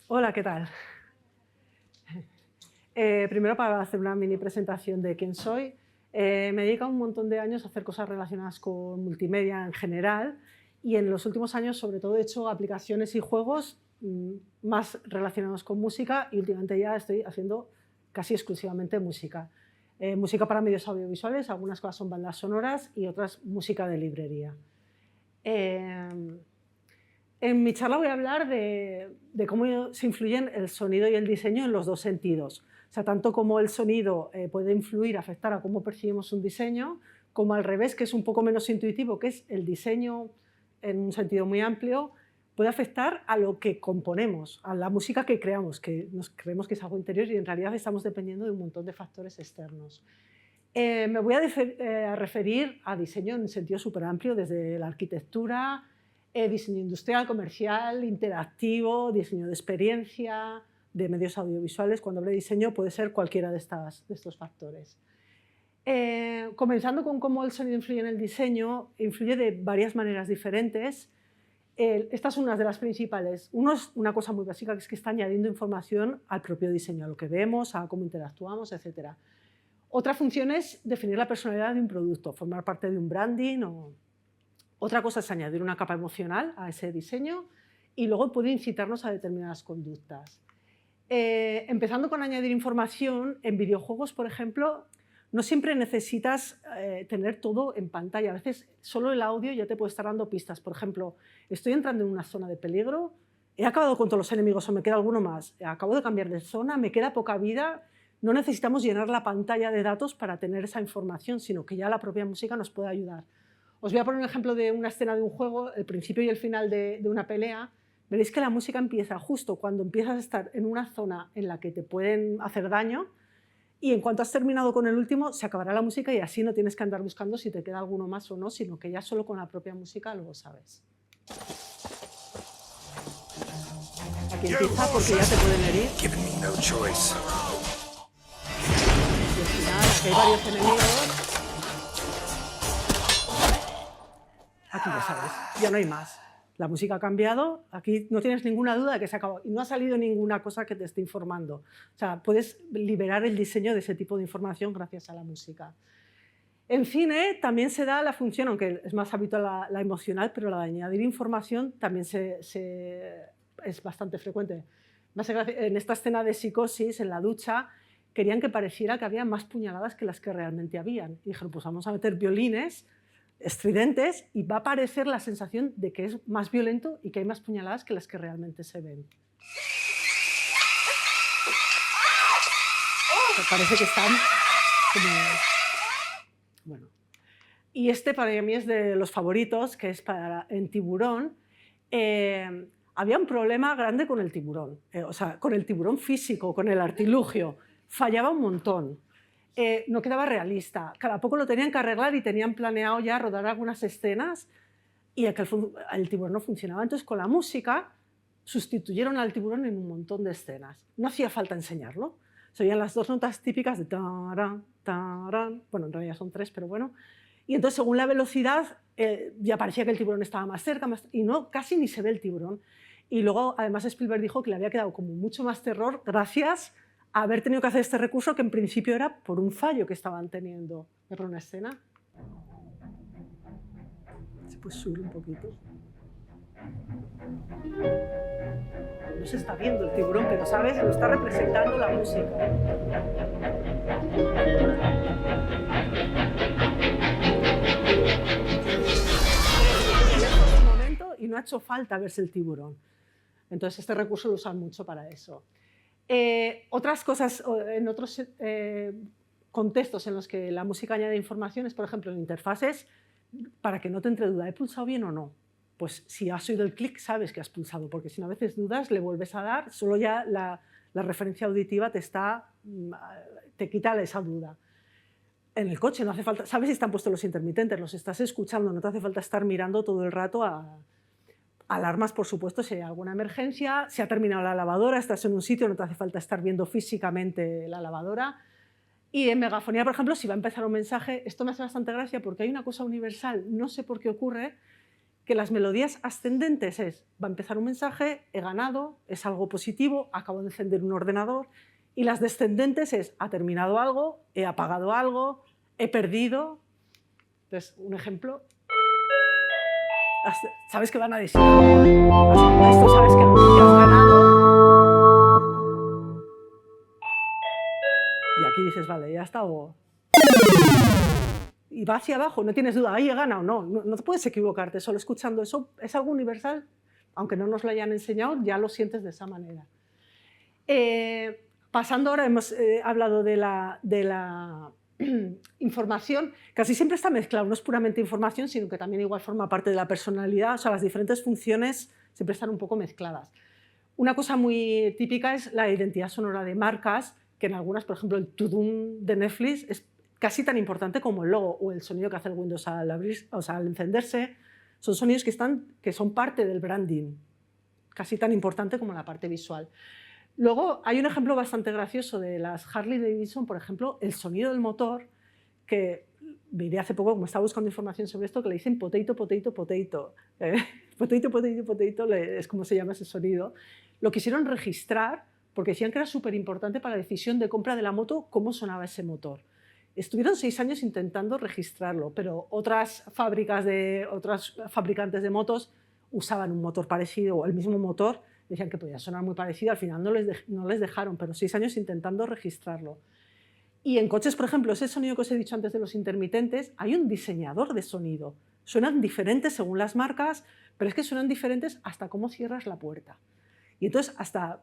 Hola, ¿qué tal? Primero, para hacer una mini presentación de quién soy, me he dedicado un montón de años a hacer cosas relacionadas con multimedia en general y en los últimos años, sobre todo, he hecho aplicaciones y juegos más relacionados con música y últimamente ya estoy haciendo casi exclusivamente música. Música para medios audiovisuales, algunas cosas son bandas sonoras y otras música de librería. En mi charla voy a hablar de cómo se influyen el sonido y el diseño en los dos sentidos. O sea, tanto como el sonido puede influir, afectar a cómo percibimos un diseño, como al revés, que es un poco menos intuitivo, que es el diseño en un sentido muy amplio, puede afectar a lo que componemos, a la música que creamos, que nos creemos que es algo interior y en realidad estamos dependiendo de un montón de factores externos. Me voy a referir a diseño en un sentido súper amplio, desde la arquitectura, diseño industrial, comercial, interactivo, diseño de experiencia, de medios audiovisuales. Cuando hablo de diseño puede ser cualquiera de estos factores. Comenzando con cómo el sonido influye en el diseño, influye de varias maneras diferentes. Estas son unas de las principales. Uno es una cosa muy básica, que es que está añadiendo información al propio diseño, a lo que vemos, a cómo interactuamos, etc. Otra función es definir la personalidad de un producto, formar parte de un branding. Otra cosa es añadir una capa emocional a ese diseño y luego puede incitarnos a determinadas conductas. Empezando con añadir información, en videojuegos, por ejemplo, no siempre necesitas tener todo en pantalla. A veces solo el audio ya te puede estar dando pistas. Por ejemplo, estoy entrando en una zona de peligro, he acabado con todos los enemigos o me queda alguno más, acabo de cambiar de zona, me queda poca vida. No necesitamos llenar la pantalla de datos para tener esa información, sino que ya la propia música nos puede ayudar. Os voy a poner un ejemplo de una escena de un juego, el principio y el final de una pelea. Veréis que la música empieza justo cuando empiezas a estar en una zona en la que te pueden hacer daño y en cuanto has terminado con el último se acabará la música y así no tienes que andar buscando si te queda alguno más o no, sino que ya solo con la propia música lo sabes. Aquí empieza porque ya te pueden herir. Y al final, aquí hay varios enemigos. Aquí ya sabes, ya no hay más. La música ha cambiado, aquí no tienes ninguna duda de que se ha acabado y no ha salido ninguna cosa que te esté informando. O sea, puedes liberar el diseño de ese tipo de información gracias a la música. En cine también se da la función, aunque es más habitual la emocional, pero la de añadir información también es bastante frecuente. En esta escena de Psicosis, en la ducha, querían que pareciera que había más puñaladas que las que realmente habían. Y dijeron, pues vamos a meter violines estridentes y va a aparecer la sensación de que es más violento y que hay más puñaladas que las que realmente se ven. Parece que están como... Bueno. Y este para mí es de los favoritos, que es en Tiburón. Había un problema grande con el tiburón, o sea, con el tiburón físico, con el artilugio. Fallaba un montón. No quedaba realista. Cada poco lo tenían que arreglar y tenían planeado ya rodar algunas escenas y el tiburón no funcionaba. Entonces, con la música, sustituyeron al tiburón en un montón de escenas. No hacía falta enseñarlo. Se oían las dos notas típicas de tarán, tarán. Bueno, en realidad son tres, pero bueno. Y entonces, según la velocidad, ya parecía que el tiburón estaba más cerca y no, casi ni se ve el tiburón. Y luego, además, Spielberg dijo que le había quedado como mucho más terror gracias a haber tenido que hacer este recurso que en principio era por un fallo que estaban teniendo. ¿Me pone una escena? Se puede subir un poquito. No se está viendo el tiburón, pero ¿sabes? Lo está representando la música. En un momento y no ha hecho falta verse el tiburón. Entonces este recurso lo usan mucho para eso. Otras cosas, en otros contextos en los que la música añade informaciones, por ejemplo, en interfaces, para que no te entre duda, ¿he pulsado bien o no? Pues si has oído el clic, sabes que has pulsado, porque si no a veces dudas, le vuelves a dar, solo ya la referencia auditiva te quita esa duda. En el coche no hace falta, sabes si están puestos los intermitentes, los estás escuchando, no te hace falta estar mirando todo el rato a Alarmas, por supuesto, si hay alguna emergencia, si ha terminado la lavadora, estás en un sitio, no te hace falta estar viendo físicamente la lavadora. Y en megafonía, por ejemplo, si va a empezar un mensaje, esto me hace bastante gracia porque hay una cosa universal, no sé por qué ocurre, que las melodías ascendentes es, va a empezar un mensaje, he ganado, es algo positivo, acabo de encender un ordenador, y las descendentes es, ha terminado algo, he apagado algo, he perdido. Entonces, un ejemplo, sabes que van a decir algo, esto sabes que has ganado, y aquí dices, vale, ya está, y va hacia abajo, no tienes duda, ahí he ganado, no te puedes equivocarte, solo escuchando eso es algo universal, aunque no nos lo hayan enseñado, ya lo sientes de esa manera. Pasando ahora, hemos hablado de la información, casi siempre está mezclado, no es puramente información, sino que también igual forma parte de la personalidad, o sea, las diferentes funciones siempre están un poco mezcladas. Una cosa muy típica es la identidad sonora de marcas, que en algunas, por ejemplo, el Tudum de Netflix es casi tan importante como el logo o el sonido que hace el Windows al abrir, o sea, al encenderse. Son sonidos que son parte del branding, casi tan importante como la parte visual. Luego hay un ejemplo bastante gracioso de las Harley Davidson, por ejemplo, el sonido del motor, que miré hace poco, como estaba buscando información sobre esto, que le dicen potato, potato, potato. Potato, potato, potato es como se llama ese sonido. Lo quisieron registrar porque decían que era súper importante para la decisión de compra de la moto cómo sonaba ese motor. Estuvieron 6 años intentando registrarlo, pero otras fabricantes de motos usaban un motor parecido o el mismo motor, decían que podía sonar muy parecido, al final no les dejaron, pero 6 años intentando registrarlo. Y en coches, por ejemplo, ese sonido que os he dicho antes de los intermitentes, hay un diseñador de sonido. Suenan diferentes según las marcas, pero es que suenan diferentes hasta cómo cierras la puerta. Y entonces,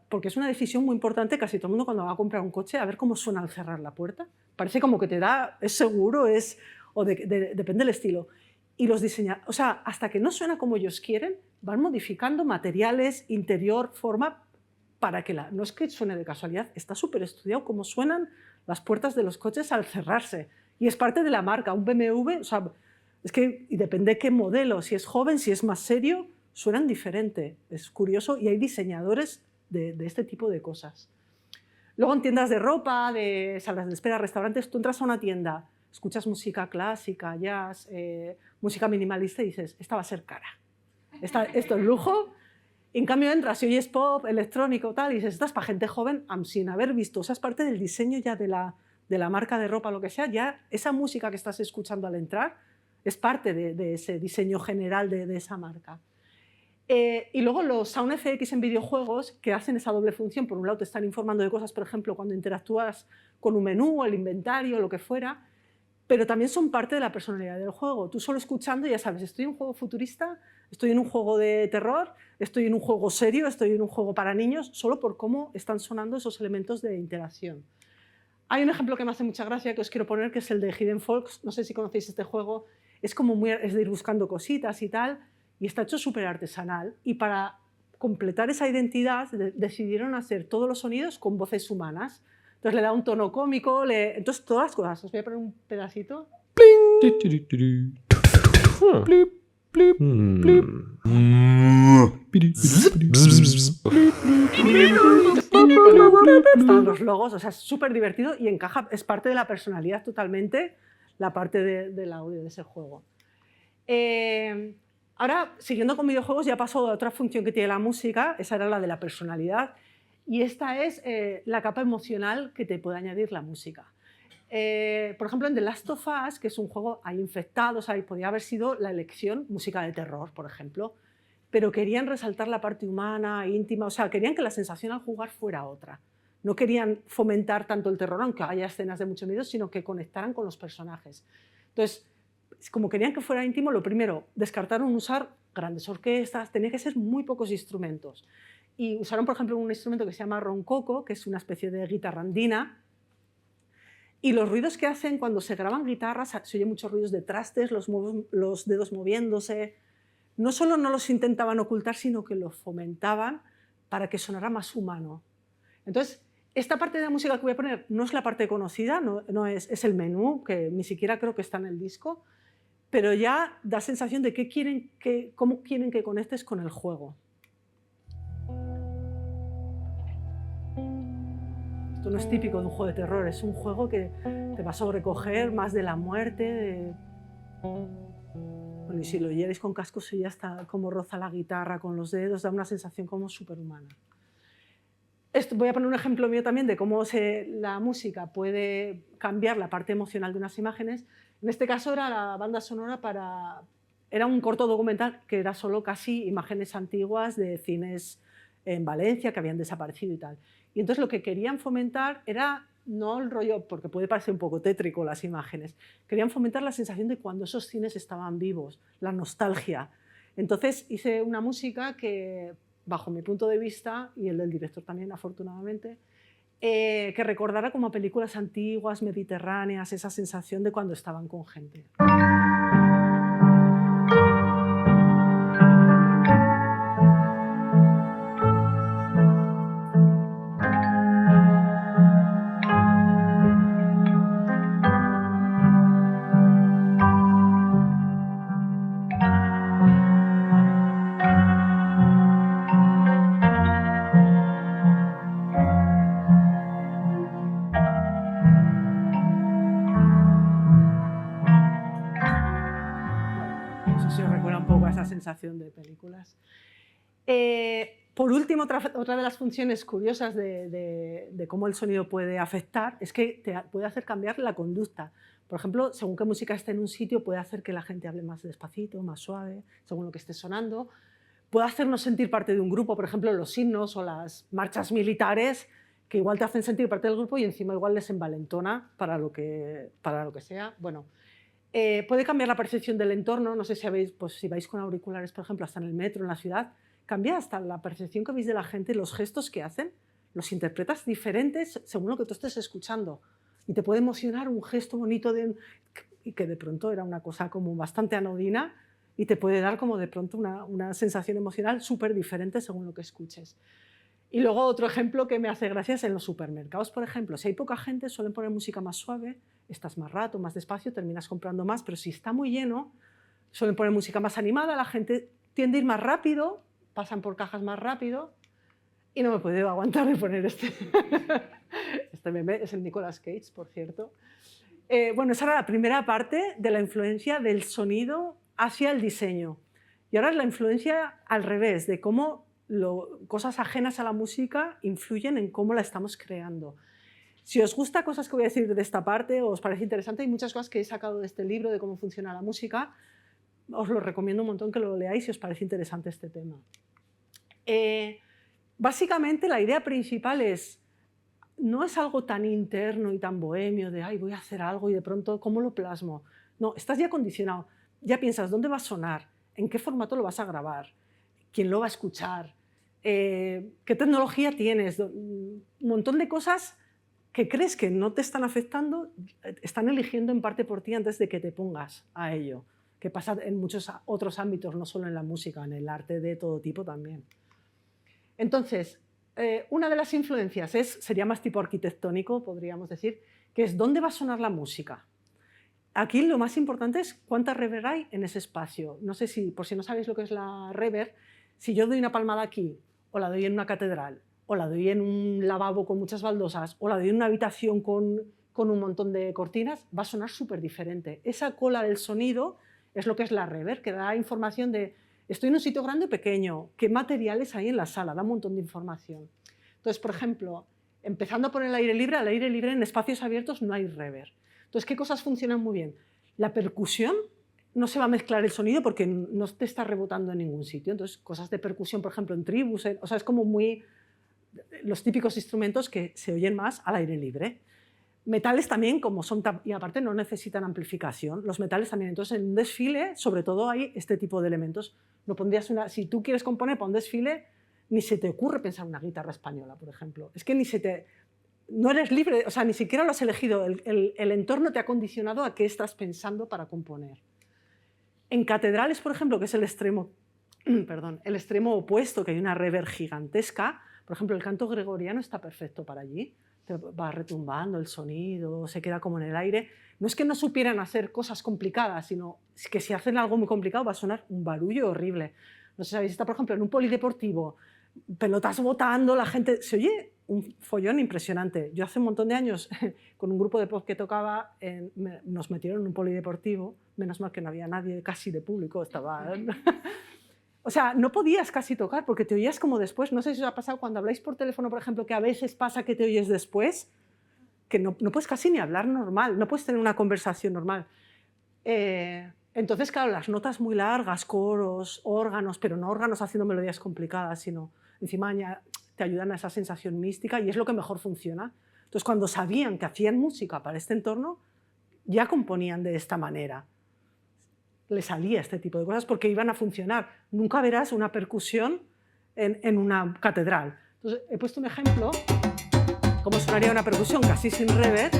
porque es una decisión muy importante, casi todo el mundo cuando va a comprar un coche, a ver cómo suena al cerrar la puerta. Parece como que te da, es seguro, depende del estilo. Y los diseñadores, o sea, hasta que no suena como ellos quieren, van modificando materiales, interior, forma, para que no es que suene de casualidad, está súper estudiado cómo suenan las puertas de los coches al cerrarse. Y es parte de la marca, un BMW, o sea, es que y depende qué modelo, si es joven, si es más serio, suenan diferente, es curioso, y hay diseñadores de este tipo de cosas. Luego en tiendas de ropa, de salas de espera, restaurantes, tú entras a una tienda, escuchas música clásica, jazz, música minimalista y dices, esta va a ser cara, esto es lujo. En cambio entras y oyes pop, electrónico, tal, y dices, esta es para gente joven, sin haber visto, o sea, es parte del diseño ya de la marca de ropa, lo que sea, ya esa música que estás escuchando al entrar es parte de ese diseño general de esa marca. Y luego los Sound FX en videojuegos que hacen esa doble función, por un lado te están informando de cosas, por ejemplo, cuando interactúas con un menú, el inventario, lo que fuera, pero también son parte de la personalidad del juego. Tú solo escuchando ya sabes, estoy en un juego futurista, estoy en un juego de terror, estoy en un juego serio, estoy en un juego para niños, solo por cómo están sonando esos elementos de interacción. Hay un ejemplo que me hace mucha gracia que os quiero poner, que es el de Hidden Folks. No sé si conocéis este juego, es de ir buscando cositas y tal, y está hecho súper artesanal. Y para completar esa identidad decidieron hacer todos los sonidos con voces humanas. Entonces le da un tono cómico, entonces todas las cosas. Os voy a poner un pedacito. Están los logos, o sea, es súper divertido y encaja, es parte de la personalidad totalmente, la parte del audio de ese juego. Ahora, siguiendo con videojuegos, ya paso a otra función que tiene la música, esa era la de la personalidad, y esta es la capa emocional que te puede añadir la música. Por ejemplo, en The Last of Us, que es un juego, hay infectados, podría haber sido la elección música de terror, por ejemplo, pero querían resaltar la parte humana, íntima, o sea, querían que la sensación al jugar fuera otra. No querían fomentar tanto el terror, aunque haya escenas de mucho miedo, sino que conectaran con los personajes. Entonces, como querían que fuera íntimo, lo primero, descartaron usar grandes orquestas, tenía que ser muy pocos instrumentos. Y usaron, por ejemplo, un instrumento que se llama roncoco, que es una especie de guitarra andina, y los ruidos que hacen cuando se graban guitarras, se oyen muchos ruidos de trastes, los dedos moviéndose. No solo no los intentaban ocultar, sino que los fomentaban para que sonara más humano. Entonces, esta parte de la música que voy a poner no es la parte conocida, es el menú, que ni siquiera creo que está en el disco, pero ya da sensación de cómo quieren que conectes con el juego. Esto no es típico de un juego de terror, es un juego que te va a sobrecoger más de la muerte. Bueno, y si lo oyerais con cascos y ya está como roza la guitarra con los dedos, da una sensación como superhumana. Voy a poner un ejemplo mío también de cómo la música puede cambiar la parte emocional de unas imágenes. En este caso era la banda sonora era un corto documental que era solo casi imágenes antiguas de cines en Valencia que habían desaparecido y tal. Y entonces lo que querían fomentar era, no el rollo, porque puede parecer un poco tétrico las imágenes, querían fomentar la sensación de cuando esos cines estaban vivos, la nostalgia. Entonces hice una música que, bajo mi punto de vista, y el del director también, afortunadamente, que recordara como películas antiguas, mediterráneas, esa sensación de cuando estaban con gente. Sensación de películas. Por último, otra de las funciones curiosas de cómo el sonido puede afectar es que te puede hacer cambiar la conducta. Por ejemplo, según qué música esté en un sitio, puede hacer que la gente hable más despacito, más suave, según lo que esté sonando. Puede hacernos sentir parte de un grupo, por ejemplo, los himnos o las marchas militares, que igual te hacen sentir parte del grupo y encima igual les envalentona para lo que sea. Bueno, puede cambiar la percepción del entorno, no sé si si vais con auriculares, por ejemplo, hasta en el metro, en la ciudad, cambia hasta la percepción que veis de la gente, los gestos que hacen, los interpretas diferentes según lo que tú estés escuchando. Y te puede emocionar un gesto bonito y que de pronto era una cosa como bastante anodina y te puede dar como de pronto una sensación emocional súper diferente según lo que escuches. Y luego otro ejemplo que me hace gracia es en los supermercados, por ejemplo. Si hay poca gente, suelen poner música más suave, estás más rato, más despacio, terminas comprando más, pero si está muy lleno, suelen poner música más animada, la gente tiende a ir más rápido, pasan por cajas más rápido, y no me puedo aguantar de poner este. Este meme es el Nicolas Cage, por cierto. Bueno, esa era la primera parte de la influencia del sonido hacia el diseño. Y ahora es la influencia al revés, de cómo cosas ajenas a la música influyen en cómo la estamos creando. Si os gusta cosas que voy a decir de esta parte o os parece interesante, hay muchas cosas que he sacado de este libro de cómo funciona la música. Os lo recomiendo un montón que lo leáis si os parece interesante este tema. Básicamente la idea principal no es algo tan interno y tan bohemio de voy a hacer algo y de pronto ¿cómo lo plasmo? No, estás ya condicionado, ya piensas dónde va a sonar, en qué formato lo vas a grabar, quién lo va a escuchar, qué tecnología tienes, un montón de cosas que crees que no te están afectando, están eligiendo en parte por ti antes de que te pongas a ello, que pasa en muchos otros ámbitos, no solo en la música, en el arte de todo tipo también. Entonces, una de las influencias sería más tipo arquitectónico, podríamos decir, que es dónde va a sonar la música. Aquí lo más importante es cuánta reverb hay en ese espacio. No sé si, por si no sabéis lo que es la reverb, si yo doy una palmada aquí, o la doy en una catedral, o la doy en un lavabo con muchas baldosas, o la doy en una habitación con un montón de cortinas, va a sonar súper diferente. Esa cola del sonido es lo que es la reverb, que da información de estoy en un sitio grande o pequeño, qué materiales hay en la sala, da un montón de información. Entonces, por ejemplo, empezando por el aire libre en espacios abiertos no hay reverb. Entonces, ¿qué cosas funcionan muy bien? La percusión, no se va a mezclar el sonido porque no te está rebotando en ningún sitio. Entonces, cosas de percusión, por ejemplo, en tribus, o sea, es como muy los típicos instrumentos que se oyen más al aire libre. Metales también, como son, y aparte no necesitan amplificación, los metales también. Entonces, en un desfile, sobre todo, hay este tipo de elementos. No pondrías si tú quieres componer para un desfile, ni se te ocurre pensar una guitarra española, por ejemplo. Es que no eres libre, o sea, ni siquiera lo has elegido. El entorno te ha condicionado a qué estás pensando para componer. En catedrales, por ejemplo, que es el extremo opuesto, que hay una reverb gigantesca, por ejemplo, el canto gregoriano está perfecto para allí. te va retumbando el sonido, se queda como en el aire. No es que no supieran hacer cosas complicadas, sino que si hacen algo muy complicado va a sonar un barullo horrible. No sé si habéis estado, por ejemplo, en un polideportivo, pelotas botando, la gente... Se oye un follón impresionante. Yo hace un montón de años, con un grupo de pop que tocaba, nos metieron en un polideportivo, menos mal que no había nadie casi de público, estaba... O sea, no podías casi tocar porque te oías como después. No sé si os ha pasado cuando habláis por teléfono, por ejemplo, que a veces pasa que te oyes después, que no puedes casi ni hablar normal, no puedes tener una conversación normal. Entonces, claro, las notas muy largas, coros, órganos, pero no órganos haciendo melodías complicadas, sino encima te ayudan a esa sensación mística y es lo que mejor funciona. Entonces, cuando sabían que hacían música para este entorno, ya componían de esta manera. Le salía este tipo de cosas porque iban a funcionar. Nunca verás una percusión en una catedral. Entonces, he puesto un ejemplo, cómo sonaría una percusión casi sin reverb.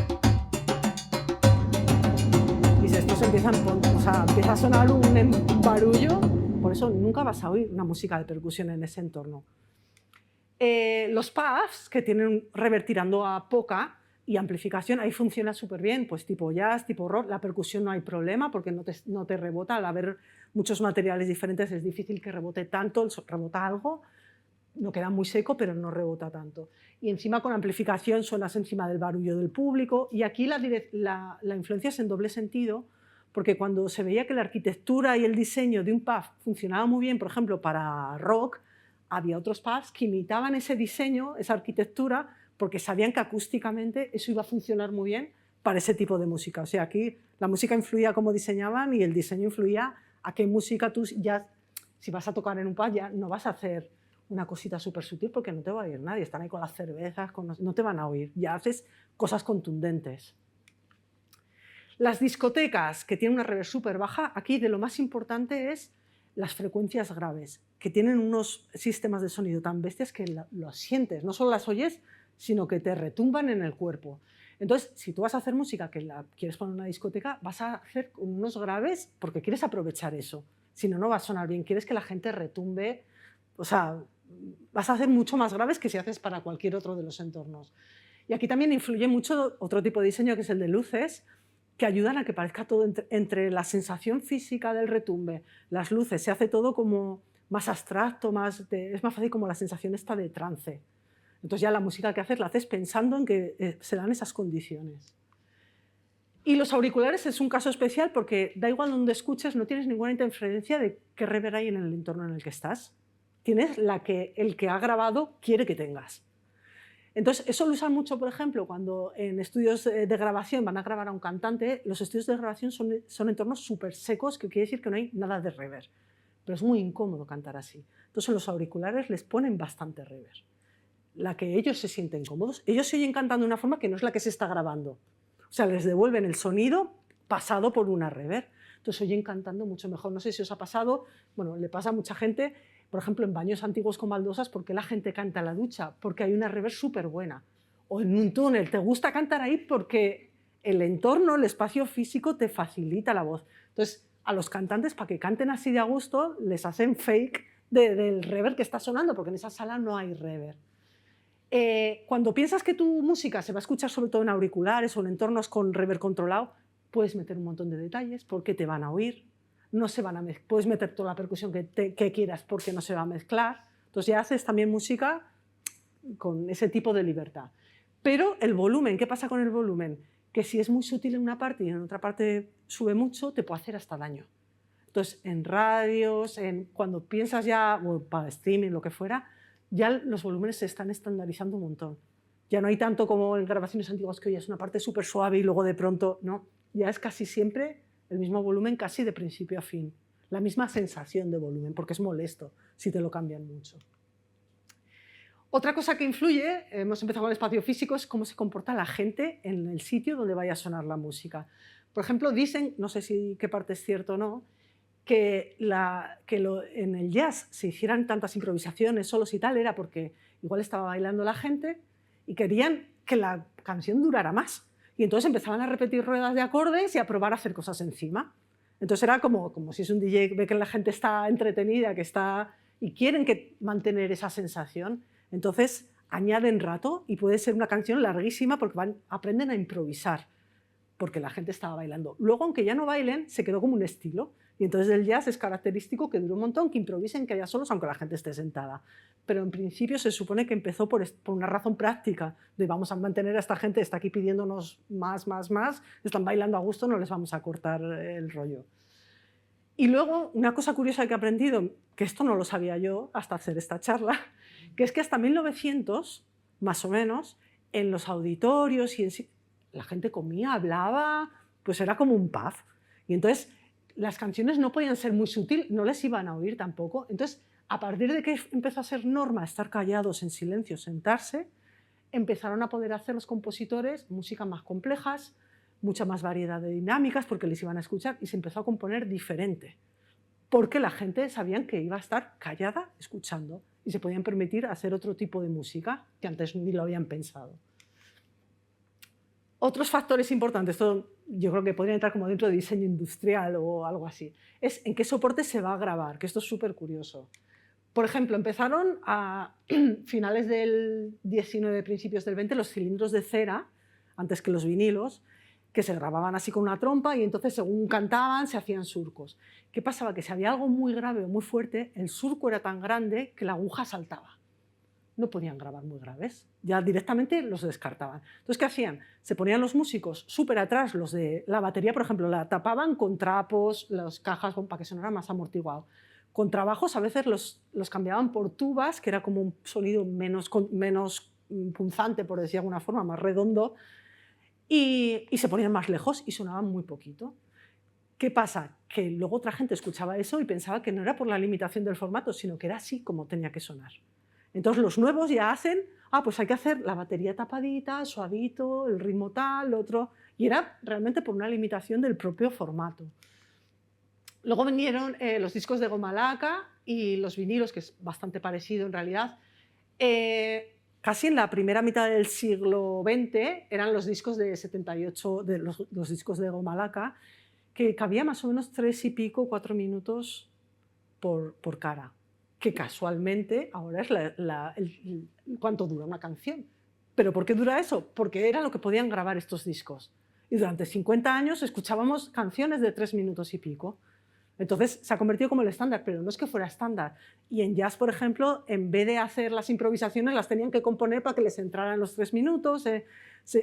Y si esto empieza a sonar un barullo, por eso nunca vas a oír una música de percusión en ese entorno. Los puffs, que tienen un reverb tirando a poca, y amplificación, ahí funciona súper bien, pues tipo jazz, tipo rock, la percusión no hay problema porque no te rebota, al haber muchos materiales diferentes es difícil que rebote tanto, rebota algo, no queda muy seco pero no rebota tanto. Y encima con amplificación suenas encima del barullo del público y aquí la influencia es en doble sentido porque cuando se veía que la arquitectura y el diseño de un puff funcionaba muy bien, por ejemplo, para rock, había otros puffs que imitaban ese diseño, esa arquitectura, porque sabían que acústicamente eso iba a funcionar muy bien para ese tipo de música. O sea, aquí la música influía cómo diseñaban y el diseño influía a qué música tú ya, si vas a tocar en un pub, ya no vas a hacer una cosita súper sutil porque no te va a oír nadie. Están ahí con las cervezas, no te van a oír. Ya haces cosas contundentes. Las discotecas, que tienen una reverb súper baja, aquí de lo más importante es las frecuencias graves, que tienen unos sistemas de sonido tan bestias que los sientes, no solo las oyes, sino que te retumban en el cuerpo. Entonces, si tú vas a hacer música que la quieres poner en una discoteca, vas a hacer unos graves porque quieres aprovechar eso. Si no, no va a sonar bien. Quieres que la gente retumbe. O sea, vas a hacer mucho más graves que si haces para cualquier otro de los entornos. Y aquí también influye mucho otro tipo de diseño, que es el de luces, que ayudan a que parezca todo entre la sensación física del retumbe, las luces, se hace todo como más abstracto, es más fácil como la sensación esta de trance. Entonces ya la música que haces la haces pensando en que se dan esas condiciones. Y los auriculares es un caso especial porque da igual donde escuches, no tienes ninguna interferencia de qué reverb hay en el entorno en el que estás. Tienes la que el que ha grabado quiere que tengas. Entonces eso lo usan mucho, por ejemplo, cuando en estudios de grabación van a grabar a un cantante, los estudios de grabación son entornos súper secos, que quiere decir que no hay nada de reverb. Pero es muy incómodo cantar así. Entonces los auriculares les ponen bastante reverb, la que ellos se sienten cómodos. Ellos se oyen cantando de una forma que no es la que se está grabando. O sea, les devuelven el sonido pasado por una reverb. Entonces oyen cantando mucho mejor. No sé si os ha pasado, bueno, le pasa a mucha gente, por ejemplo, en baños antiguos con baldosas, ¿por qué la gente canta en la ducha? Porque hay una reverb súper buena. O en un túnel, te gusta cantar ahí porque el entorno, el espacio físico te facilita la voz. Entonces, a los cantantes, para que canten así de a gusto, les hacen fake del reverb que está sonando, porque en esa sala no hay reverb. Cuando piensas que tu música se va a escuchar sobre todo en auriculares o en entornos con reverb controlado, puedes meter un montón de detalles porque te van a oír, no se van a mezclar, puedes meter toda la percusión que quieras porque no se va a mezclar. Entonces ya haces también música con ese tipo de libertad. Pero el volumen, ¿qué pasa con el volumen? Que si es muy sutil en una parte y en otra parte sube mucho, te puede hacer hasta daño. Entonces, en radios, cuando piensas ya, o para streaming, lo que fuera, ya los volúmenes se están estandarizando un montón. Ya no hay tanto como en grabaciones antiguas que oyes una parte súper suave y luego de pronto, no, ya es casi siempre el mismo volumen, casi de principio a fin. La misma sensación de volumen, porque es molesto si te lo cambian mucho. Otra cosa que influye, hemos empezado con el espacio físico, es cómo se comporta la gente en el sitio donde vaya a sonar la música. Por ejemplo, dicen, no sé si qué parte es cierto o no, que en el jazz se hicieran tantas improvisaciones solos y tal, era porque igual estaba bailando la gente y querían que la canción durara más. Y entonces empezaban a repetir ruedas de acordes y a probar a hacer cosas encima. Entonces era como si es un DJ, ve que la gente está entretenida, que está, y quieren mantener esa sensación. Entonces añaden rato y puede ser una canción larguísima porque aprenden a improvisar, porque la gente estaba bailando. Luego, aunque ya no bailen, se quedó como un estilo. Y entonces el jazz es característico que dure un montón, que improvisen, que haya solos, aunque la gente esté sentada. Pero en principio se supone que empezó por una razón práctica, de vamos a mantener a esta gente, está aquí pidiéndonos más, están bailando a gusto, no les vamos a cortar el rollo. Y luego, una cosa curiosa que he aprendido, que esto no lo sabía yo hasta hacer esta charla, que es que hasta 1900, más o menos, en los auditorios la gente comía, hablaba, pues era como un pub. Y entonces las canciones no podían ser muy sutiles, no les iban a oír tampoco. Entonces, a partir de que empezó a ser norma estar callados, en silencio, sentarse, empezaron a poder hacer los compositores músicas más complejas, mucha más variedad de dinámicas, porque les iban a escuchar, y se empezó a componer diferente, porque la gente sabían que iba a estar callada escuchando y se podían permitir hacer otro tipo de música que antes ni lo habían pensado. Otros factores importantes, esto yo creo que podría entrar como dentro de diseño industrial o algo así, es en qué soporte se va a grabar, que esto es súper curioso. Por ejemplo, empezaron a finales del 19, principios del 20, los cilindros de cera, antes que los vinilos, que se grababan así con una trompa y entonces según cantaban se hacían surcos. ¿Qué pasaba? Que si había algo muy grave o muy fuerte, el surco era tan grande que la aguja saltaba. No podían grabar muy graves, ya directamente los descartaban. Entonces, ¿qué hacían? Se ponían los músicos súper atrás, los de la batería, por ejemplo, la tapaban con trapos, las cajas para que sonara más amortiguado. Con trabajos a veces los cambiaban por tubas, que era como un sonido menos punzante, por decir de alguna forma, más redondo, y se ponían más lejos y sonaban muy poquito. ¿Qué pasa? Que luego otra gente escuchaba eso y pensaba que no era por la limitación del formato, sino que era así como tenía que sonar. Entonces los nuevos ya hacen, pues hay que hacer la batería tapadita, suavito, el ritmo tal, otro, y era realmente por una limitación del propio formato. Luego vinieron los discos de goma laca y los vinilos, que es bastante parecido en realidad. Casi en la primera mitad del siglo XX eran los discos de 78, los discos de goma laca, que cabía más o menos 3 y pico, 4 minutos por cara, que casualmente ahora es cuánto dura una canción. ¿Pero por qué dura eso? Porque era lo que podían grabar estos discos. Y durante 50 años escuchábamos canciones de 3 minutos y pico. Entonces se ha convertido como el estándar, pero no es que fuera estándar. Y en jazz, por ejemplo, en vez de hacer las improvisaciones, las tenían que componer para que les entraran los 3 minutos,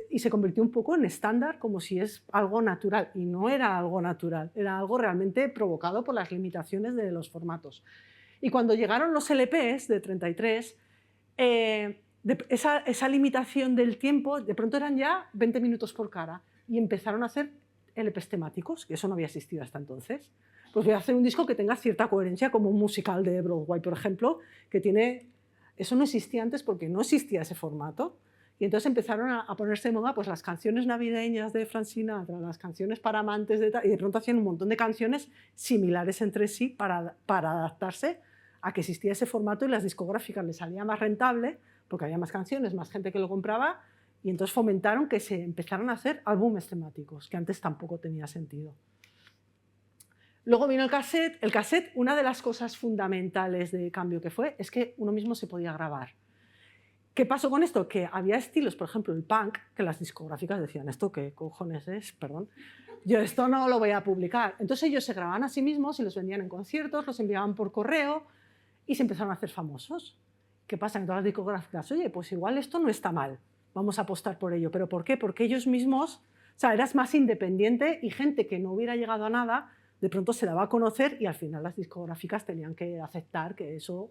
y se convirtió un poco en estándar, como si es algo natural. Y no era algo natural, era algo realmente provocado por las limitaciones de los formatos. Y cuando llegaron los LPs de 33, esa limitación del tiempo, de pronto eran ya 20 minutos por cara, y empezaron a hacer LPs temáticos, que eso no había existido hasta entonces. Pues voy a hacer un disco que tenga cierta coherencia, como un musical de Broadway, por ejemplo, que tiene... Eso no existía antes porque no existía ese formato. Y entonces empezaron a ponerse de moda pues, las canciones navideñas de Frank Sinatra, las canciones para amantes de tal, y de pronto hacían un montón de canciones similares entre sí para adaptarse a que existía ese formato y las discográficas les salía más rentable porque había más canciones, más gente que lo compraba, y entonces fomentaron que se empezaran a hacer álbumes temáticos, que antes tampoco tenía sentido. Luego vino el cassette. El cassette, una de las cosas fundamentales de cambio que fue, es que uno mismo se podía grabar. ¿Qué pasó con esto? Que había estilos, por ejemplo, el punk, que las discográficas decían, ¿esto qué cojones es? Perdón. Yo esto no lo voy a publicar. Entonces ellos se grababan a sí mismos y los vendían en conciertos, los enviaban por correo y se empezaron a hacer famosos. ¿Qué pasa? En todas las discográficas, oye, pues igual esto no está mal, vamos a apostar por ello. ¿Pero por qué? Porque ellos mismos, o sea, eras más independiente y gente que no hubiera llegado a nada, de pronto se daba a conocer y al final las discográficas tenían que aceptar que eso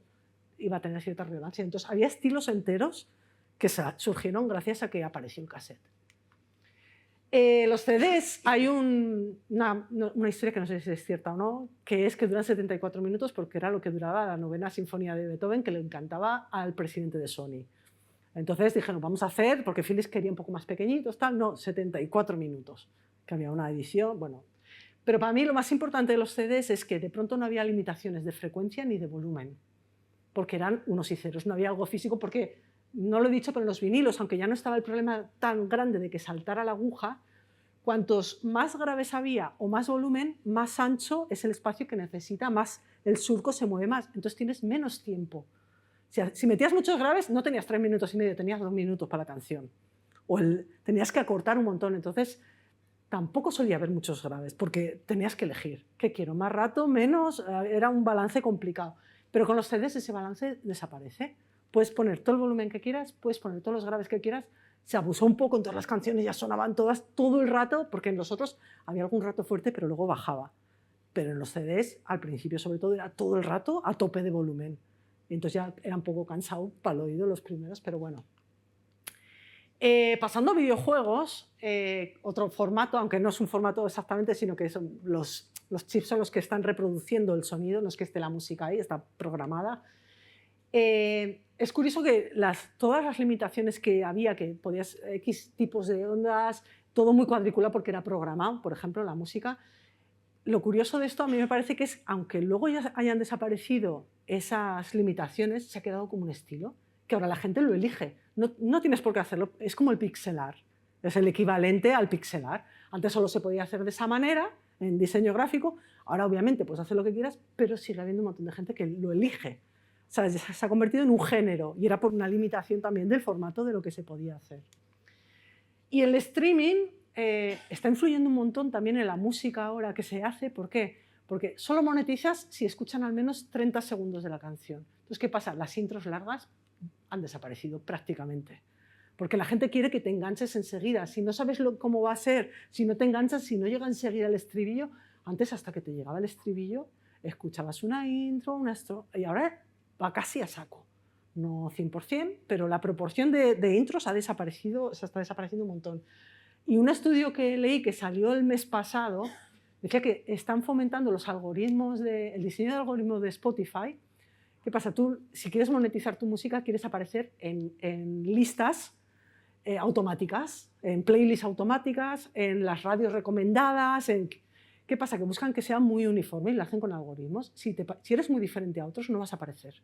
iba a tener cierta relevancia. Entonces había estilos enteros que surgieron gracias a que apareció el cassette. Los CDs, hay una historia que no sé si es cierta o no, que es que duran 74 minutos porque era lo que duraba la 9ª sinfonía de Beethoven, que le encantaba al presidente de Sony. Entonces dijeron, vamos a hacer, porque Philips quería un poco más pequeñitos, tal, no, 74 minutos, que había una edición, bueno. Pero para mí lo más importante de los CDs es que de pronto no había limitaciones de frecuencia ni de volumen, porque eran unos y ceros, no había algo físico, porque, no lo he dicho, pero en los vinilos, aunque ya no estaba el problema tan grande de que saltara la aguja, cuantos más graves había o más volumen, más ancho es el espacio que necesita, más el surco se mueve más, entonces tienes menos tiempo Si metías muchos graves, no tenías 3 minutos y medio, tenías 2 minutos para la canción. O tenías que acortar un montón. Entonces, tampoco solía haber muchos graves, porque tenías que elegir. ¿Qué quiero? ¿Más rato? ¿Menos? Era un balance complicado. Pero con los CDs ese balance desaparece. Puedes poner todo el volumen que quieras, puedes poner todos los graves que quieras. Se abusó un poco en todas las canciones, ya sonaban todas todo el rato, porque en los otros había algún rato fuerte, pero luego bajaba. Pero en los CDs, al principio sobre todo, era todo el rato a tope de volumen. Y entonces ya era un poco cansado para el oído los primeros, pero bueno. Pasando a videojuegos, otro formato, aunque no es un formato exactamente, sino que son los chips son los que están reproduciendo el sonido, no es que esté la música ahí, está programada. Es curioso que todas las limitaciones que había, que podías X tipos de ondas, todo muy cuadriculado porque era programado, por ejemplo, la música. Lo curioso de esto a mí me parece que es, aunque luego ya hayan desaparecido esas limitaciones, se ha quedado como un estilo, que ahora la gente lo elige. No tienes por qué hacerlo, es como el pixelar, es el equivalente al pixelar. Antes solo se podía hacer de esa manera, en diseño gráfico, ahora obviamente puedes hacer lo que quieras, pero sigue habiendo un montón de gente que lo elige. O sea, se ha convertido en un género y era por una limitación también del formato de lo que se podía hacer. Y el streaming está influyendo un montón también en la música ahora que se hace. ¿Por qué? Porque solo monetizas si escuchan al menos 30 segundos de la canción. Entonces, ¿qué pasa? Las intros largas han desaparecido prácticamente. Porque la gente quiere que te enganches enseguida. Si no sabes cómo va a ser, si no te enganchas, si no llega enseguida el estribillo, antes hasta que te llegaba el estribillo, escuchabas una intro, una estrofa, y ahora va casi a saco. No 100%, pero la proporción de intros ha desaparecido, se está desapareciendo un montón. Y un estudio que leí que salió el mes pasado decía que están fomentando los algoritmos, el diseño de algoritmos de Spotify. ¿Qué pasa? Tú, si quieres monetizar tu música, quieres aparecer en listas automáticas, en playlists automáticas, en las radios recomendadas. ¿Qué pasa? Que buscan que sea muy uniforme y lo hacen con algoritmos. Si eres muy diferente a otros, no vas a aparecer.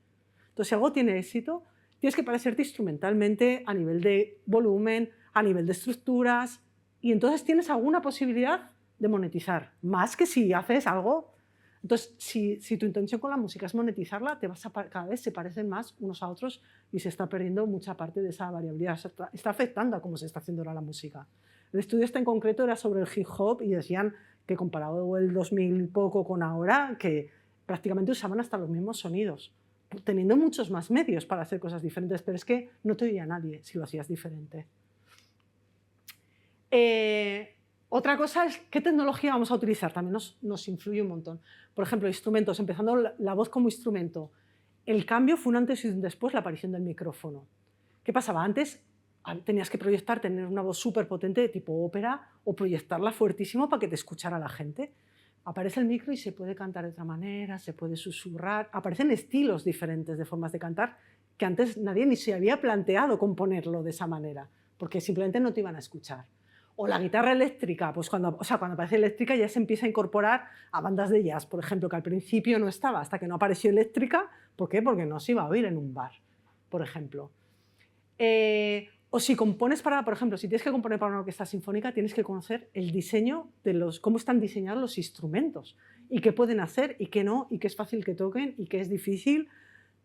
Entonces, si algo tiene éxito, tienes que parecerte instrumentalmente, a nivel de volumen, a nivel de estructuras, y entonces tienes alguna posibilidad de monetizar, más que si haces algo. Entonces, si tu intención con la música es monetizarla, cada vez se parecen más unos a otros y se está perdiendo mucha parte de esa variabilidad. Está afectando a cómo se está haciendo ahora la música. El estudio este en concreto era sobre el hip hop y decían que comparado el 2000 y poco con ahora, que prácticamente usaban hasta los mismos sonidos, teniendo muchos más medios para hacer cosas diferentes, pero es que no te oía nadie si lo hacías diferente. Otra cosa es qué tecnología vamos a utilizar, también nos influye un montón. Por ejemplo, instrumentos, empezando la voz como instrumento. El cambio fue un antes y un después, la aparición del micrófono. ¿Qué pasaba? Antes tenías que tener una voz súper potente de tipo ópera o proyectarla fuertísimo para que te escuchara la gente. Aparece el micro y se puede cantar de otra manera, se puede susurrar, aparecen estilos diferentes de formas de cantar que antes nadie ni se había planteado componerlo de esa manera, porque simplemente no te iban a escuchar. O la guitarra eléctrica, pues cuando aparece eléctrica ya se empieza a incorporar a bandas de jazz, por ejemplo, que al principio no estaba, hasta que no apareció eléctrica. ¿Por qué? Porque no se iba a oír en un bar, por ejemplo. O si compones por ejemplo, si tienes que componer para una orquesta sinfónica, tienes que conocer el diseño cómo están diseñados los instrumentos y qué pueden hacer y qué no, y qué es fácil que toquen y qué es difícil.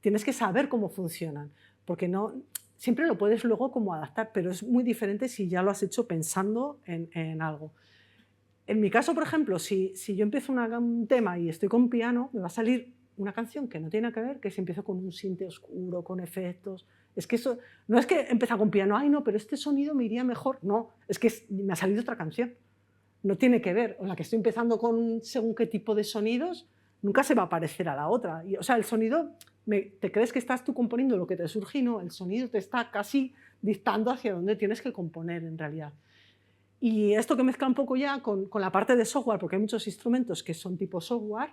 Tienes que saber cómo funcionan, porque siempre lo puedes luego como adaptar, pero es muy diferente si ya lo has hecho pensando en algo. En mi caso, por ejemplo, si yo empiezo un tema y estoy con piano, me va a salir una canción que no tiene que ver, que si empiezo con un sinte oscuro, con efectos. Es que eso no es que empieza con piano, ay no, pero este sonido me iría mejor. No, es que me ha salido otra canción. No tiene que ver. O la que estoy empezando con según qué tipo de sonidos, nunca se va a parecer a la otra. O sea, el sonido, te crees que estás tú componiendo lo que te surge y no, el sonido te está casi dictando hacia dónde tienes que componer en realidad. Y esto que mezcla un poco ya con la parte de software, porque hay muchos instrumentos que son tipo software,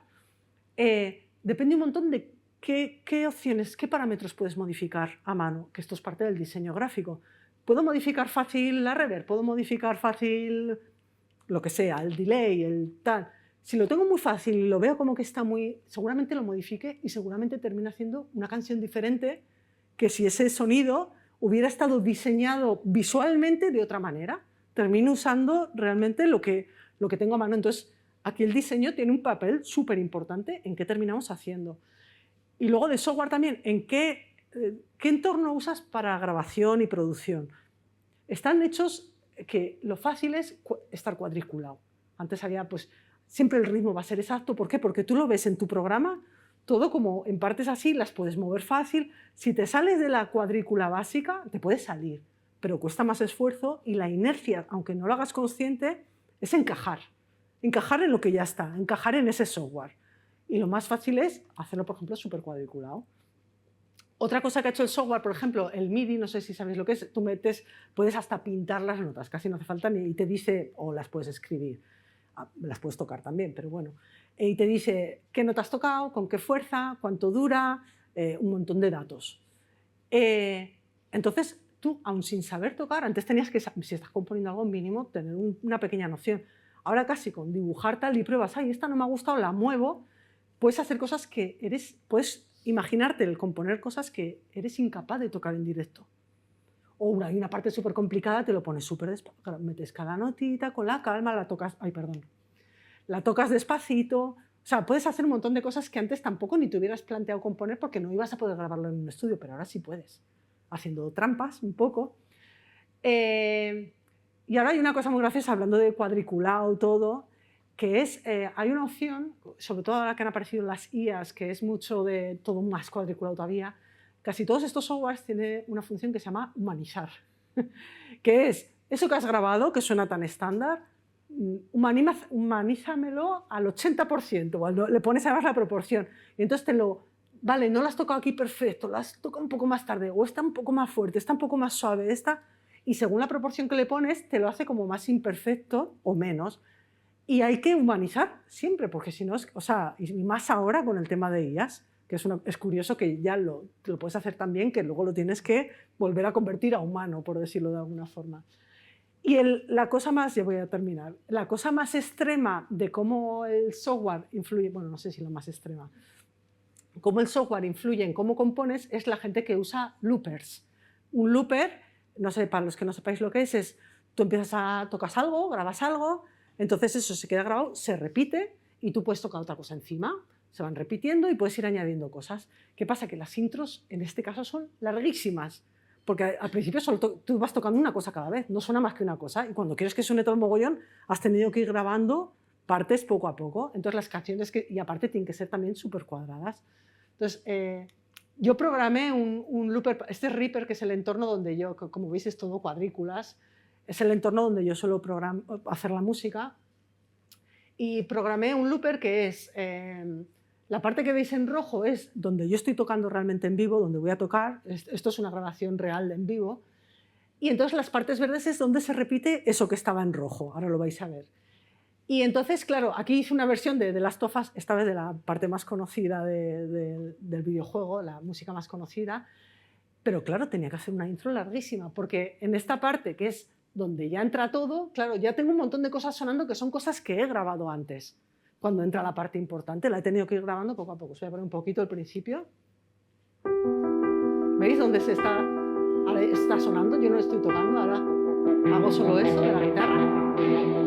depende un montón de qué opciones, qué parámetros puedes modificar a mano, que esto es parte del diseño gráfico. ¿Puedo modificar fácil la reverb? ¿Puedo modificar fácil lo que sea, el delay, el tal? Si lo tengo muy fácil y lo veo como que está seguramente lo modifique y seguramente termine haciendo una canción diferente que si ese sonido hubiera estado diseñado visualmente de otra manera. Termino usando realmente lo que tengo a mano. Entonces, aquí el diseño tiene un papel súper importante en qué terminamos haciendo. Y luego de software también, en qué ¿qué entorno usas para grabación y producción? Están hechos que lo fácil es estar cuadriculado. Antes había, pues, siempre el ritmo va a ser exacto. ¿Por qué? Porque tú lo ves en tu programa, todo como en partes así, las puedes mover fácil. Si te sales de la cuadrícula básica, te puedes salir, pero cuesta más esfuerzo y la inercia, aunque no lo hagas consciente, es encajar en lo que ya está, encajar en ese software. Y lo más fácil es hacerlo, por ejemplo, súper cuadriculado. Otra cosa que ha hecho el software, por ejemplo, el MIDI, no sé si sabéis lo que es, tú puedes hasta pintar las notas, casi no hace falta ni, y te dice, o las puedes escribir, las puedes tocar también, pero bueno, y te dice qué nota has tocado, con qué fuerza, cuánto dura, un montón de datos. Entonces, tú, aun sin saber tocar, antes tenías que, si estás componiendo algo mínimo, tener una pequeña noción. Ahora casi con dibujar tal y pruebas, ay, esta no me ha gustado, la muevo, puedes hacer cosas que puedes imaginarte el componer cosas que eres incapaz de tocar en directo. O hay una parte súper complicada, te lo pones súper despacio, metes cada notita con la calma, la tocas despacito. O sea, puedes hacer un montón de cosas que antes tampoco ni te hubieras planteado componer porque no ibas a poder grabarlo en un estudio, pero ahora sí puedes, haciendo trampas un poco. Y ahora hay una cosa muy graciosa, hablando de cuadriculado, todo, que es, hay una opción, sobre todo ahora que han aparecido las IAs, que es mucho de todo más cuadriculado todavía. Casi todos estos softwares tienen una función que se llama humanizar, que es eso que has grabado, que suena tan estándar, humanízamelo al 80%, o le pones además la proporción, y entonces vale, no lo has tocado aquí perfecto, lo has tocado un poco más tarde, o está un poco más fuerte, está un poco más suave, y según la proporción que le pones, te lo hace como más imperfecto o menos. Y hay que humanizar siempre, porque si no, o sea, y más ahora con el tema de IAs, que es curioso que ya lo puedes hacer tan bien que luego lo tienes que volver a convertir a humano, por decirlo de alguna forma. Y la cosa más, ya voy a terminar, la cosa más extrema de cómo el software influye, bueno, no sé si la más extrema, cómo el software influye en cómo compones es la gente que usa loopers. Un looper, no sé, para los que no sepáis lo que es tú tocas algo, grabas algo, entonces eso se queda grabado, se repite y tú puedes tocar otra cosa encima. Se van repitiendo y puedes ir añadiendo cosas. ¿Qué pasa? Que las intros en este caso son larguísimas, porque al principio solo tú vas tocando una cosa cada vez, no suena más que una cosa, y cuando quieres que suene todo el mogollón has tenido que ir grabando partes poco a poco. Entonces las canciones, y aparte tienen que ser también súper cuadradas. Entonces yo programé un looper, este Reaper, que es el entorno donde yo, como veis es todo cuadrículas, es el entorno donde yo suelo hacer la música, y programé un looper que es, la parte que veis en rojo es donde yo estoy tocando realmente en vivo, donde voy a tocar, esto es una grabación real en vivo, y entonces las partes verdes es donde se repite eso que estaba en rojo, ahora lo vais a ver. Y entonces, claro, aquí hice una versión de The Last of Us, esta vez de la parte más conocida del videojuego, la música más conocida, pero claro, tenía que hacer una intro larguísima, porque en esta parte, que es donde ya entra todo, claro, ya tengo un montón de cosas sonando que son cosas que he grabado antes. Cuando entra la parte importante, la he tenido que ir grabando poco a poco. Os voy a poner un poquito al principio. ¿Veis dónde ahora está sonando? Yo no estoy tocando, ahora hago solo eso de la guitarra.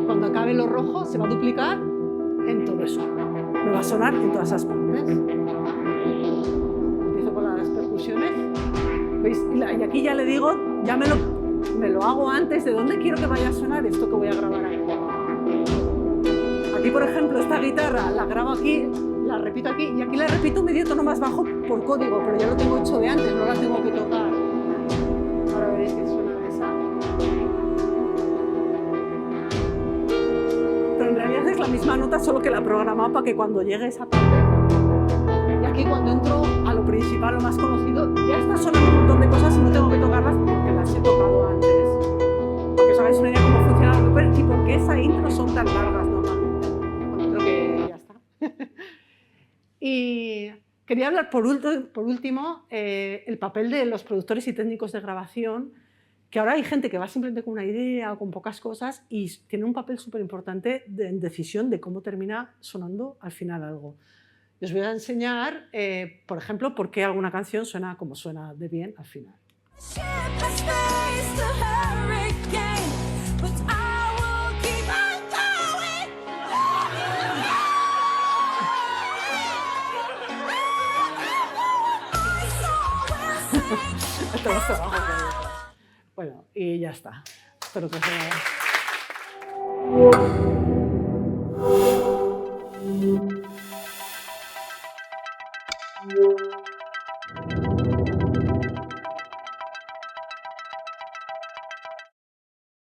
Cuando acabe lo rojo, se va a duplicar en todo eso. Me va a sonar en todas esas partes. Empiezo con las percusiones. ¿Veis? Y aquí ya le digo, ya me lo hago antes de dónde quiero que vaya a sonar esto que voy a grabar aquí. Aquí, por ejemplo, esta guitarra la grabo aquí, la repito aquí, y aquí la repito medio tono más bajo por código, pero ya lo tengo hecho de antes, no la tengo que tocar. Ahora veréis que suena esa. Pero en realidad es la misma nota, solo que la he programado para que cuando llegue esa parte, y aquí cuando entro a lo principal, lo más conocido, ya está sonando un montón de cosas y no tengo que tocarlas porque las he tocado antes. Para que os hagáis una idea de cómo funciona el looper y por qué esas intros son tan largas normalmente. Bueno, creo que ya está. Y quería hablar por último el papel de los productores y técnicos de grabación, que ahora hay gente que va simplemente con una idea o con pocas cosas y tiene un papel súper importante en decisión de cómo termina sonando al final algo. Y os voy a enseñar, por ejemplo, por qué alguna canción suena como suena de bien al final. trabajo que hay detrás. Bueno, y ya está. Espero que os haya...